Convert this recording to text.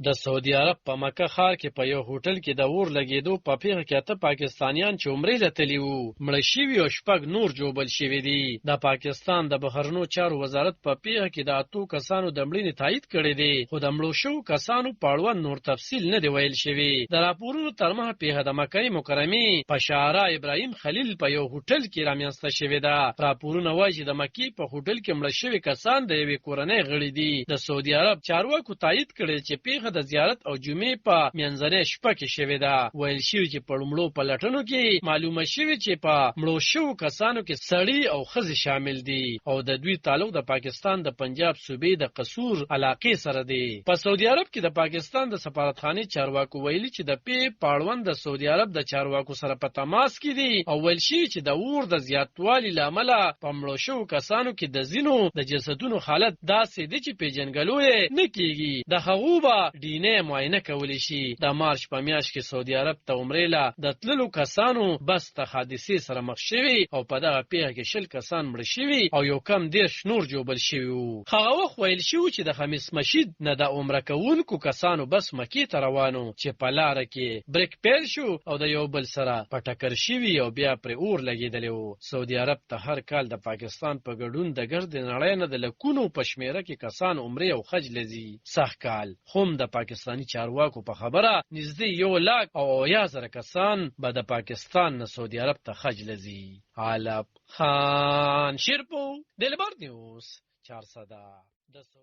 د سعودي عرب په مکه ښار کې په یو هوټل کې د اور لګېدو په پیښه کې 8 پاکستانیان چې عمرې ته تللي وو مړه شوي او 6 نور ژوبل شوي دي. د پاکستان د بهرنیو چارو وزارت په پیښه کې د 8 کسانو د مړینې تایید کړی دی، خو د مړو شوو کسانو په اړوند نور تفصیل نه دی ویل شوی. د راپورونو تر مخه پیښه د مکه مکرمې په شارع ابراهیم خلیل په یو هوټل کې رامنځته شوې ده. راپورونه وایي چې د مکې په هوټل کې مړه شوي کسان د یوې کورنۍ غړي دي. د سعودي عرب چارواکو تایید کړی چې پیښه د زیارت او جمعې په منځنۍ شپه کې شوې ده. ویل شوي چې په لومړو پلټنو کې معلومه شوې چې په مړو شوو کسانو کې سړي او ښځې شامل دي او د دوی تعلق د پاکستان د پنجاب صوبې د قصور علاقې سره دی. په سعودي عرب کې د پاکستان د سفارتخانې چارواکو ویلي چې د پاړوند د سعودي عرب د چارواکو سره په تماس کې دي او ویل شوي چې د اور د زیاتوالي له امله په مړو شوو کسانو کې د ځینو د جسدونو حالت داسې دی چې پیژنګلو یې نه کېږي. د هغو به ډینې معاینه کولی شي. د مارچ په میاشت کې سعودي عرب ته عمرې له د تللو کسانو بس د حادثې سره مخ شوي او په دغه پیښه کې 20 کسان مړه شوي او یو کم 10 نور ژوبل شوي وو. هغه وخت ویل شوي چې د خمیس مشید نه د عمره کوونکو کسانو بس مکې ته روانو چې په لاره کې بریک پیل شو او د یو بل سره په ټکر شوي او بیا پرې اور لګېدلی وو. سعودي عرب ته هر کال د پاکستان په ګډون د ګرد نړۍ نه د لکونو په شمېره کې کسان عمرې او حج لځي. سږ کال هم د پاکستاني چارواکو په خبره نږدې 1,80,000 کسان به د پاکستان نه سعودي عرب ته حج لځي. علب خان شیرپو، دلبر نیوز 400.